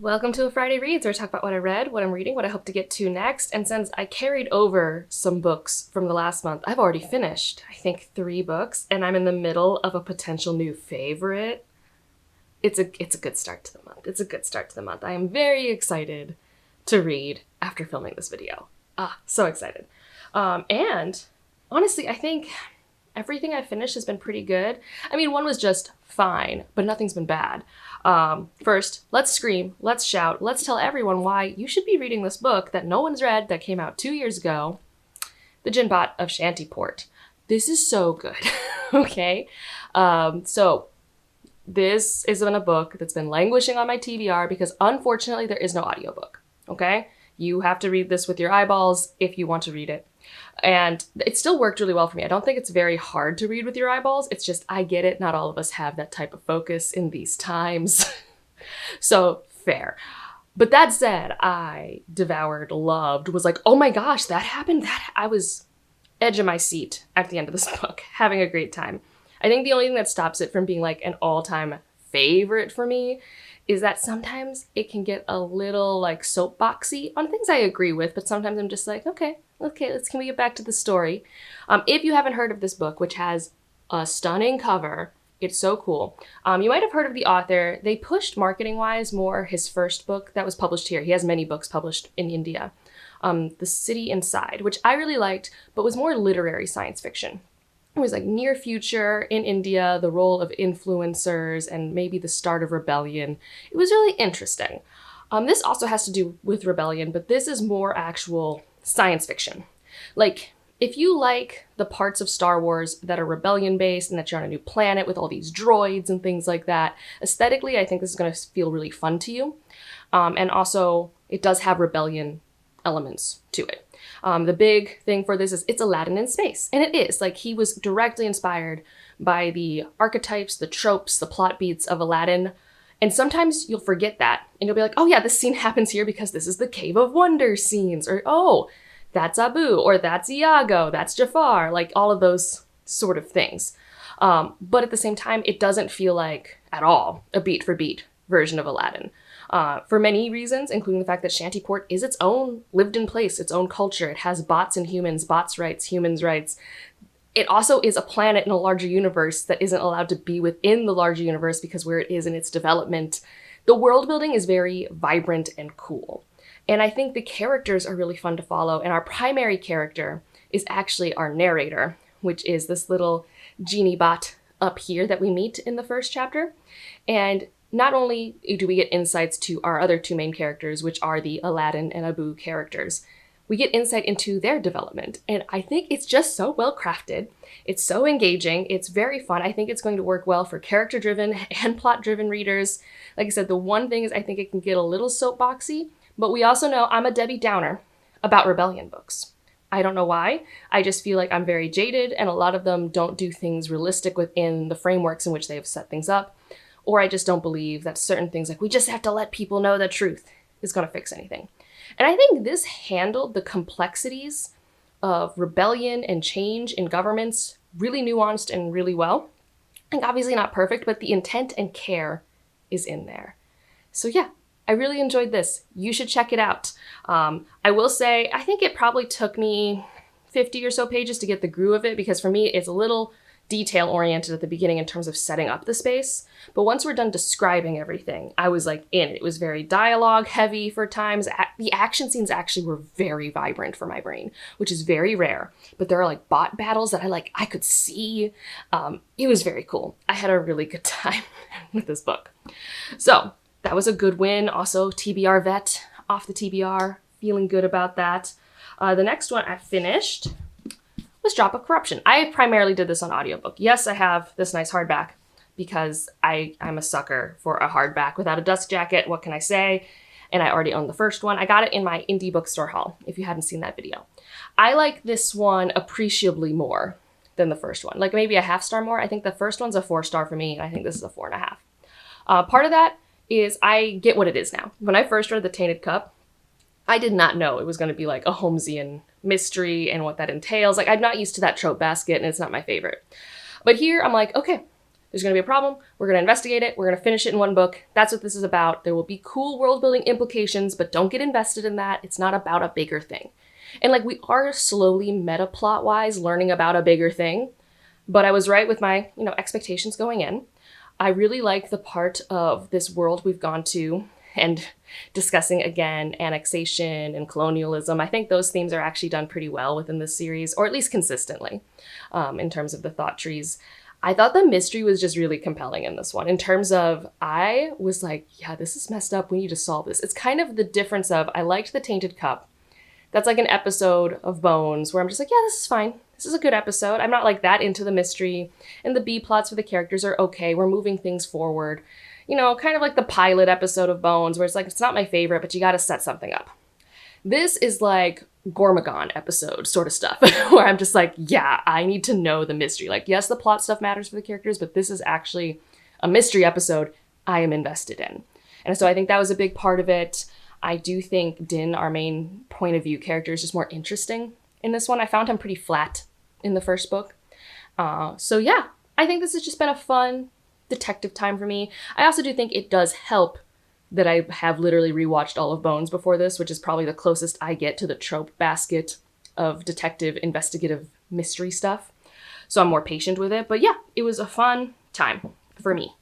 Welcome to a Friday Reads, where I talk about what I read, what I'm reading, what I hope to get to next. And since I carried over some books from the last month, I've already finished, I think, 3 books, and I'm in the middle of a potential new favorite. It's a good start to the month. It's a good start to the month. I am very excited to read after filming this video. So excited. And honestly, I think everything I finished has been pretty good. I mean, one was just fine, but nothing's been bad. First, let's scream, let's shout, let's tell everyone why you should be reading this book that no one's read that came out 2 years ago, The Ginbot of Shantyport. This is so good, okay? So this is a book that's been languishing on my TBR because unfortunately there is no audiobook, okay? You have to read this with your eyeballs if you want to read it. And it still worked really well for me. I don't think it's very hard to read with your eyeballs. It's just, I get it. Not all of us have that type of focus in these times. So fair. But that said, I devoured, loved, was like, oh my gosh, that happened? I was edge of my seat at the end of this book, having a great time. I think the only thing that stops it from being like an all-time favorite for me is that sometimes it can get a little like soapboxy on things I agree with, but sometimes I'm just like, okay, can we get back to the story? If you haven't heard of this book, which has a stunning cover, it's so cool. You might have heard of the author. They pushed marketing-wise more his first book that was published here. He has many books published in India. The City Inside, which I really liked, but was more literary science fiction. It was like near future in India, the role of influencers, and maybe the start of rebellion. It was really interesting. This also has to do with rebellion, but this is more actual science fiction. Like, if you like the parts of Star Wars that are rebellion-based and that you're on a new planet with all these droids and things like that, aesthetically, I think this is going to feel really fun to you. And also, it does have rebellion elements to it. The big thing for this is it's Aladdin in space. And it is. Like, he was directly inspired by the archetypes, the tropes, the plot beats of Aladdin. And sometimes you'll forget that. And you'll be like, oh yeah, this scene happens here because this is the Cave of Wonders scenes. Or, oh, that's Abu. Or that's Iago. That's Jafar. Like, all of those sort of things. But at the same time, it doesn't feel like, at all, a beat-for-beat version of Aladdin. For many reasons, including the fact that Shantyport is its own lived-in place, its own culture. It has bots and humans, bots' rights, humans' rights. It also is a planet in a larger universe that isn't allowed to be within the larger universe because where it is in its development. The world building is very vibrant and cool. And I think the characters are really fun to follow. And our primary character is actually our narrator, which is this little genie bot up here that we meet in the first chapter. And not only do we get insights to our other 2 main characters, which are the Aladdin and Abu characters, we get insight into their development. And I think it's just so well crafted. It's so engaging. It's very fun. I think it's going to work well for character-driven and plot-driven readers. Like I said, the one thing is I think it can get a little soapboxy, but we also know I'm a Debbie Downer about rebellion books. I don't know why. I just feel like I'm very jaded, and a lot of them don't do things realistic within the frameworks in which they have set things up. Or I just don't believe that certain things, like we just have to let people know the truth, is going to fix anything. And I think this handled the complexities of rebellion and change in governments really nuanced and really well. I think obviously not perfect, but the intent and care is in there. So yeah, I really enjoyed this. You should check it out. I will say, I think it probably took me 50 or so pages to get the groove of it, because for me, it's a little detail-oriented at the beginning in terms of setting up the space. But once we're done describing everything, I was like in it. It was very dialogue-heavy for times. The action scenes actually were very vibrant for my brain, which is very rare. But there are like bot battles that I could see. It was very cool. I had a really good time with this book. So that was a good win. Also, TBR vet off the TBR. Feeling good about that. The next one I finished was Drop of Corruption. I primarily did this on audiobook. Yes, I have this nice hardback because I'm a sucker for a hardback without a dust jacket. What can I say? And I already own the first one. I got it in my indie bookstore haul, if you hadn't seen that video. I like this one appreciably more than the first one. Like maybe a 1/2 star more. I think the first one's a 4-star for me, and I think this is a 4.5. Part of that is I get what it is now. When I first read The Tainted Cup, I did not know it was going to be like a Holmesian mystery and what that entails. Like, I'm not used to that trope basket, and it's not my favorite. But here, I'm like, okay, There's going to be a problem. We're going to investigate it. We're going to finish it in one book. That's what this is about. There will be cool world building implications, but don't get invested in that. It's not about a bigger thing. And like, we are slowly meta plot wise learning about a bigger thing, but I was right with my, expectations going in. I really like the part of this world we've gone to and discussing again annexation and colonialism. I think those themes are actually done pretty well within this series, or at least consistently, in terms of the thought trees. I thought the mystery was just really compelling in this one, in terms of, I was like, yeah, this is messed up. We need to solve this. It's kind of the difference of, I liked The Tainted Cup. That's like an episode of Bones where I'm just like, yeah, this is fine. This is a good episode. I'm not like that into the mystery, and the B plots for the characters are okay. We're moving things forward. Kind of like the pilot episode of Bones where it's like, it's not my favorite, but you got to set something up. This is like Gormagon episode sort of stuff where I'm just like, yeah, I need to know the mystery. Like, yes, the plot stuff matters for the characters, but this is actually a mystery episode I am invested in. And so I think that was a big part of it. I do think Din, our main point of view character, is just more interesting in this one. I found him pretty flat in the first book. So yeah, I think this has just been a fun detective time for me. I also do think it does help that I have literally rewatched all of Bones before this, which is probably the closest I get to the trope basket of detective investigative mystery stuff. So I'm more patient with it. But yeah, it was a fun time for me.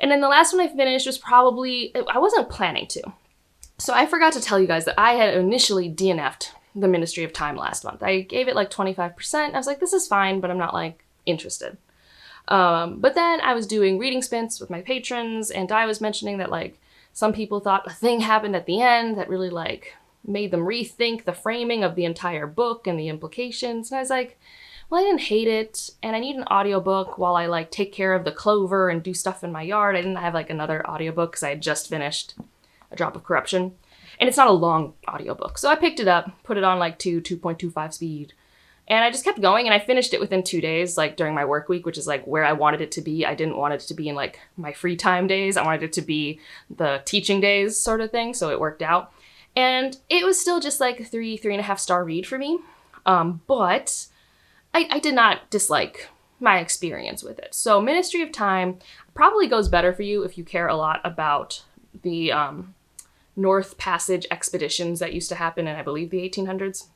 And then the last one I finished was probably, I wasn't planning to. So I forgot to tell you guys that I had initially DNF'd the Ministry of Time last month. I gave it like 25%. I was like, this is fine, but I'm not like interested. But then I was doing reading sprints with my patrons, and I was mentioning that like some people thought a thing happened at the end that really like made them rethink the framing of the entire book and the implications. And I was like, well, I didn't hate it, and I need an audiobook while I like take care of the clover and do stuff in my yard. I didn't have like another audiobook because I had just finished A Drop of Corruption, and it's not a long audiobook. So I picked it up, put it on like 2.25 speed. And I just kept going, and I finished it within 2 days, like during my work week, which is like where I wanted it to be. I didn't want it to be in like my free time days. I wanted it to be the teaching days sort of thing. So it worked out. And it was still just like a 3.5 star read for me. But I did not dislike my experience with it. So Ministry of Time probably goes better for you if you care a lot about the North Passage expeditions that used to happen in, I believe, the 1800s.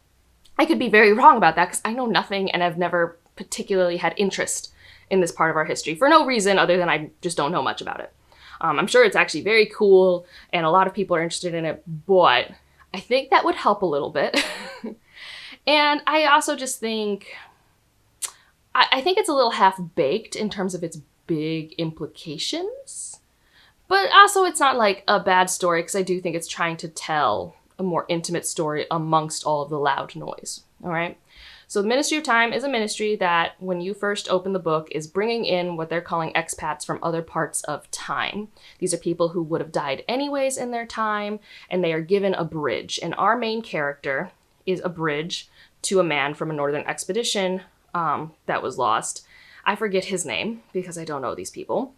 I could be very wrong about that because I know nothing and I've never particularly had interest in this part of our history for no reason other than I just don't know much about it. I'm sure it's actually very cool and a lot of people are interested in it, but I think that would help a little bit. And I also just think, I think it's a little half-baked in terms of its big implications, but also it's not like a bad story because I do think it's trying to tell a more intimate story amongst all of the loud noise, all right? So the Ministry of Time is a ministry that, when you first open the book, is bringing in what they're calling expats from other parts of time. These are people who would have died anyways in their time, and they are given a bridge. And our main character is a bridge to a man from a northern expedition that was lost. I forget his name because I don't know these people,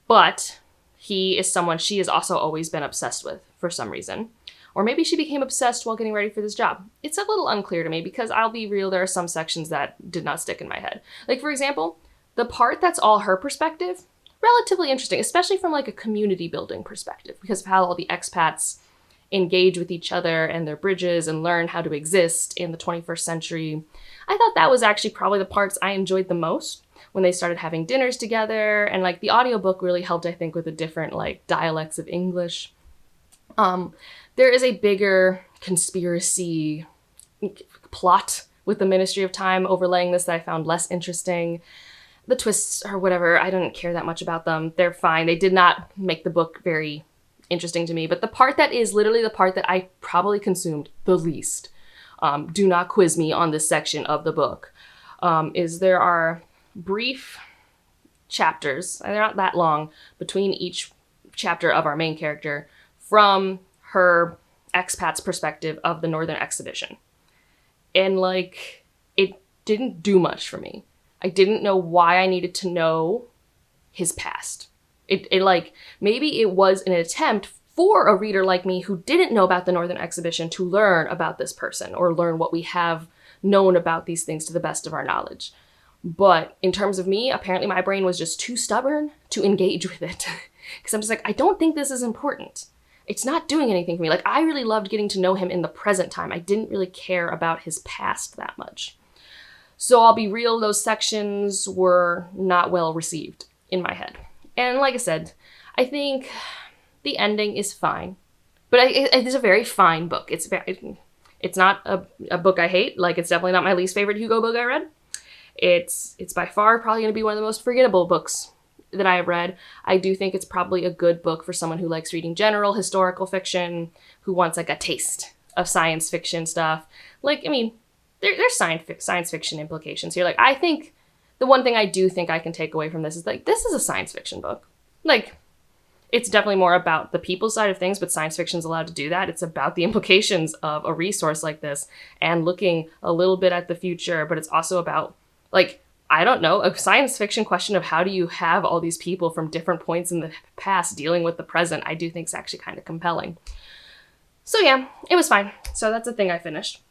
but he is someone she has also always been obsessed with for some reason. Or maybe she became obsessed while getting ready for this job. It's a little unclear to me because I'll be real, there are some sections that did not stick in my head. Like, for example, the part that's all her perspective, relatively interesting, especially from like a community building perspective because of how all the expats engage with each other and their bridges and learn how to exist in the 21st century. I thought that was actually probably the parts I enjoyed the most when they started having dinners together, and like the audiobook really helped, I think, with the different like dialects of English. There is a bigger conspiracy plot with the Ministry of Time overlaying this that I found less interesting. The twists or whatever, I didn't care that much about them. They're fine. They did not make the book very interesting to me. But the part that is literally the part that I probably consumed the least, do not quiz me on this section of the book, is there are brief chapters, and they're not that long, between each chapter of our main character from her expat's perspective of the Northern Expedition. And like, it didn't do much for me. I didn't know why I needed to know his past. It like, maybe it was an attempt for a reader like me who didn't know about the Northern Expedition to learn about this person or learn what we have known about these things to the best of our knowledge. But in terms of me, apparently my brain was just too stubborn to engage with it. Because I'm just like, I don't think this is important. It's not doing anything for me. Like, I really loved getting to know him in the present time. I didn't really care about his past that much. So I'll be real, those sections were not well received in my head. And like I said, I think the ending is fine. But it's a very fine book. It's not a book I hate. Like, it's definitely not my least favorite Hugo book I read. It's by far probably going to be one of the most forgettable books that I have read. I do think it's probably a good book for someone who likes reading general historical fiction, who wants like a taste of science fiction stuff. Like, I mean, there's science fiction implications here. Like, I think the one thing I do think I can take away from this is, like, this is a science fiction book. Like, it's definitely more about the people side of things, but science fiction's allowed to do that. It's about the implications of a resource like this and looking a little bit at the future, but it's also about, like, I don't know, a science fiction question of how do you have all these people from different points in the past dealing with the present, I do think is actually kind of compelling. So yeah, it was fine. So that's the thing I finished.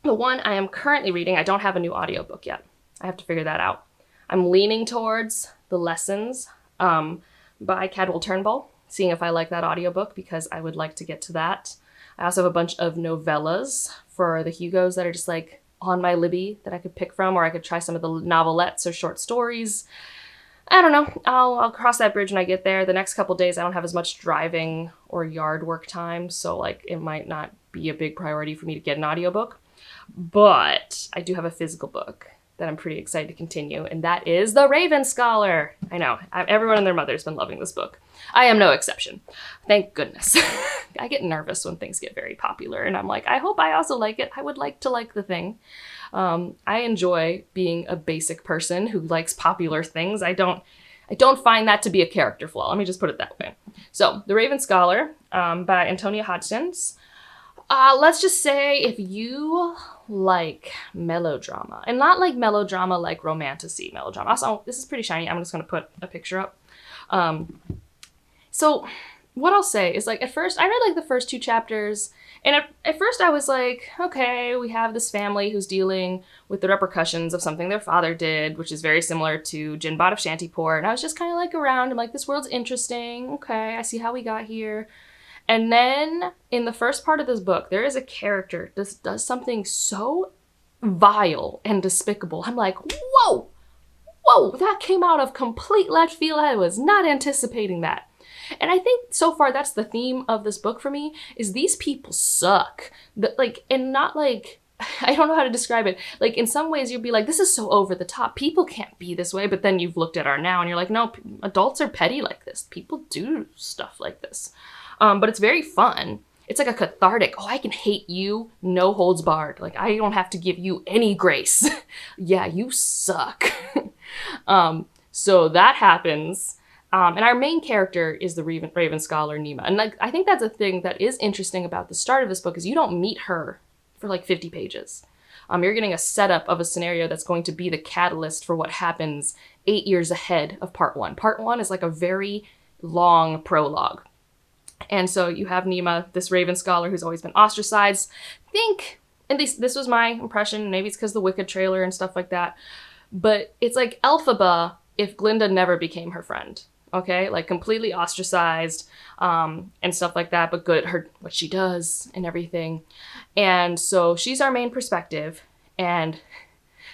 The one I am currently reading, I don't have a new audiobook yet. I have to figure that out. I'm leaning towards The Lessons by Cadwell Turnbull, seeing if I like that audiobook because I would like to get to that. I also have a bunch of novellas for the Hugos that are just like on my Libby that I could pick from, or I could try some of the novelettes or short stories. I don't know. I'll cross that bridge when I get there. The next couple days I don't have as much driving or yard work time, so like it might not be a big priority for me to get an audiobook. But I do have a physical book that I'm pretty excited to continue, and that is The Raven Scholar. I know, everyone and their mother's been loving this book. I am no exception. Thank goodness. I get nervous when things get very popular, and I'm like, I hope I also like it. I would like to like the thing. I enjoy being a basic person who likes popular things. I don't find that to be a character flaw. Let me just put it that way. So, The Raven Scholar by Antonia Hodgins. Let's just say if you like melodrama, and not like melodrama like romantasy melodrama. Also, this is pretty shiny. I'm just going to put a picture up. So what I'll say is, like, at first, I read like the first 2 chapters, and at first I was like, okay, we have this family who's dealing with the repercussions of something their father did, which is very similar to Ginbot of Shantyport, and I was just kind of like around, I'm like, this world's interesting, okay, I see how we got here. And then in the first part of this book, there is a character that does something so vile and despicable. I'm like, whoa, that came out of complete left field. I was not anticipating that. And I think so far that's the theme of this book for me, is these people suck. And not like, I don't know how to describe it. Like, in some ways you'll be like, this is so over the top. People can't be this way. But then you've looked at our now and you're like, no, adults are petty like this. People do stuff like this. But it's very fun. It's like a cathartic, I can hate you, no holds barred. Like, I don't have to give you any grace. Yeah, you suck. So that happens. And our main character is the Raven Scholar, Nima. And like, I think that's a thing that is interesting about the start of this book, is you don't meet her for like 50 pages. You're getting a setup of a scenario that's going to be the catalyst for what happens 8 years ahead of part 1. Part 1 is like a very long prologue. And so you have Nima, this Raven Scholar who's always been ostracized. At least this was my impression, maybe it's because the Wicked trailer and stuff like that, but it's like Elphaba if Glinda never became her friend, okay? Like, completely ostracized and stuff like that, but good at what she does and everything. And so she's our main perspective, and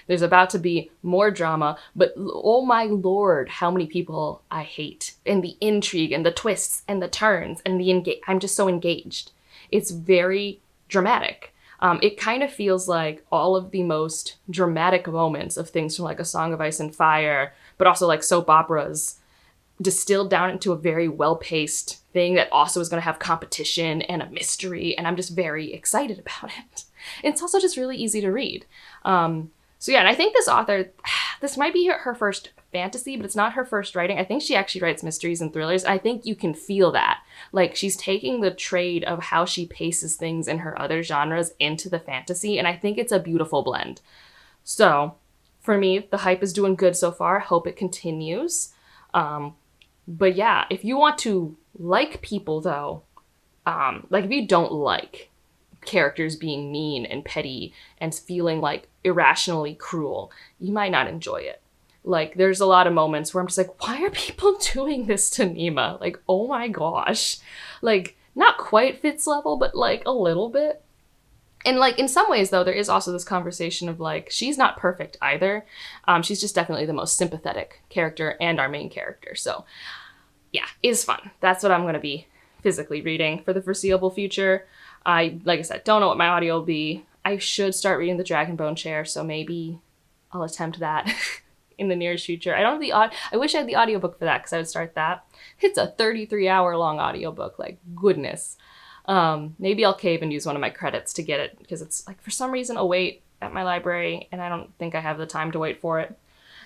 there's about to be more drama, but oh my lord, how many people I hate. And the intrigue and the twists and the turns and I'm just so engaged. It's very dramatic. It kind of feels like all of the most dramatic moments of things from like A Song of Ice and Fire, but also like soap operas, distilled down into a very well-paced thing that also is going to have competition and a mystery, and I'm just very excited about it. It's also just really easy to read. So yeah, and I think this author, this might be her first fantasy, but it's not her first writing. I think she actually writes mysteries and thrillers. I think you can feel that. Like, she's taking the trade of how she paces things in her other genres into the fantasy, and I think it's a beautiful blend. So, for me, the hype is doing good so far. Hope it continues. But yeah, if you want to like people, though, like if you don't like characters being mean and petty and feeling like irrationally cruel, you might not enjoy it. Like, there's a lot of moments where I'm just like, why are people doing this to Nima? Like, oh my gosh. Like, not quite Fitz level, but like a little bit. And like, in some ways though, there is also this conversation of like, she's not perfect either. She's just definitely the most sympathetic character and our main character. So yeah, it's fun. That's what I'm going to be physically reading for the foreseeable future. Like I said, don't know what my audio will be. I should start reading the Dragonbone Chair, so maybe I'll attempt that in the nearest future. I don't have the I wish I had the audiobook for that, because I would start that. It's a 33-hour long audiobook, like goodness. Maybe I'll cave and use one of my credits to get it, because it's like for some reason a wait at my library, and I don't think I have the time to wait for it.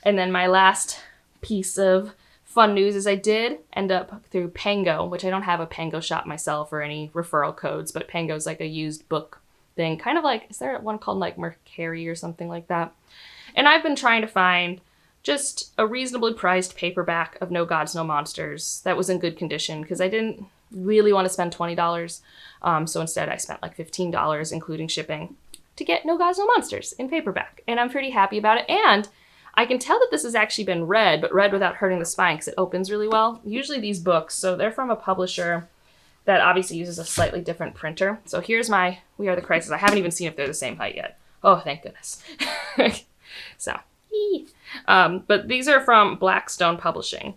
And then my last piece of fun news is I did end up through Pango, which I don't have a Pango shop myself or any referral codes, but Pango's like a used book thing. Kind of like, is there one called like Mercari or something like that? And I've been trying to find just a reasonably priced paperback of No Gods, No Monsters that was in good condition, because I didn't really want to spend $20. So instead I spent like $15, including shipping, to get No Gods, No Monsters in paperback. And I'm pretty happy about it. And I can tell that this has actually been read, but read without hurting the spine, because it opens really well. Usually these books, so they're from a publisher that obviously uses a slightly different printer. So here's my We Are the Crisis. I haven't even seen if they're the same height yet. Oh, thank goodness. So, but these are from Blackstone Publishing.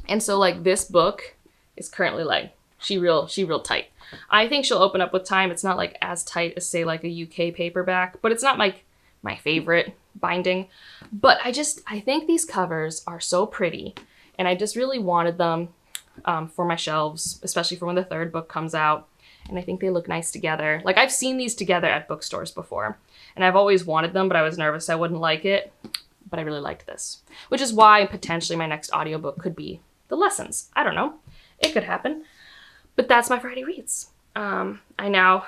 And so like this book is currently like, she real tight. I think she'll open up with time. It's not like as tight as say like a UK paperback, but it's not like my favorite binding. But I think these covers are so pretty, and I just really wanted them for my shelves, especially for when the third book comes out. And I think they look nice together. Like, I've seen these together at bookstores before, and I've always wanted them, but I was nervous I wouldn't like it. But I really liked this, which is why potentially my next audiobook could be The Lessons. I don't know. It could happen. But that's my Friday reads. I now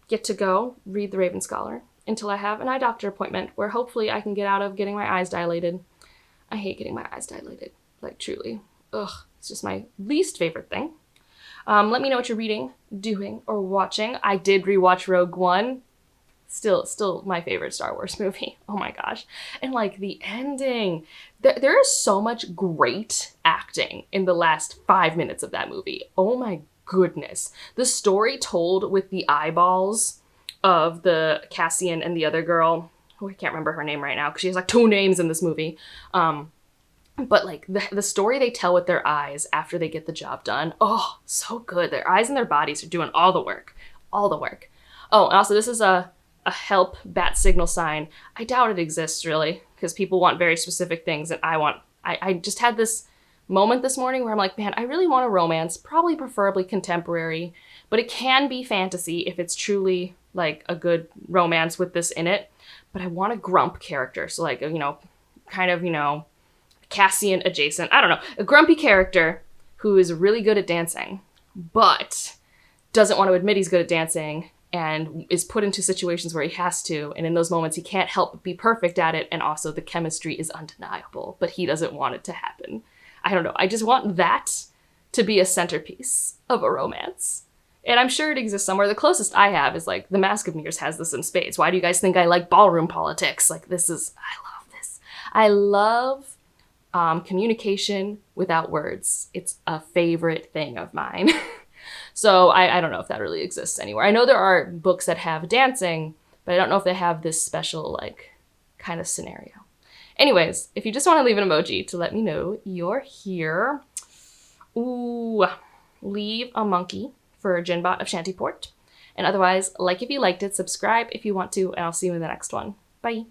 get to go read The Raven Scholar until I have an eye doctor appointment where hopefully I can get out of getting my eyes dilated. I hate getting my eyes dilated, like truly. Ugh, it's just my least favorite thing. Let me know what you're reading, doing, or watching. I did rewatch Rogue One. Still my favorite Star Wars movie. Oh my gosh. And like the ending, there is so much great acting in the last 5 minutes of that movie. Oh my goodness. The story told with the eyeballs of the Cassian and the other girl, who I can't remember her name right now, because she has like 2 names in this movie. But like the story they tell with their eyes after they get the job done, oh, so good. Their eyes and their bodies are doing all the work. All the work. Oh, and also this is a help bat signal sign. I doubt it exists really, because people want very specific things, and I just had this moment this morning where I'm like, man, I really want a romance, probably preferably contemporary, but it can be fantasy if it's truly like a good romance with this in it. But I want a grump character, so like, kind of, Cassian adjacent, I don't know, a grumpy character who is really good at dancing, but doesn't want to admit he's good at dancing, and is put into situations where he has to, and in those moments he can't help but be perfect at it, and also the chemistry is undeniable, but he doesn't want it to happen. I don't know, I just want that to be a centerpiece of a romance. And I'm sure it exists somewhere. The closest I have is like The Mask of Mirrors has this in spades. Why do you guys think I like ballroom politics? Like, I love this. I love communication without words. It's a favorite thing of mine. So I don't know if that really exists anywhere. I know there are books that have dancing, but I don't know if they have this special, like, kind of scenario. Anyways, if you just want to leave an emoji to let me know you're here, ooh, leave a monkey for Ginbot of Shantyport. And otherwise, like if you liked it, subscribe if you want to, and I'll see you in the next one. Bye.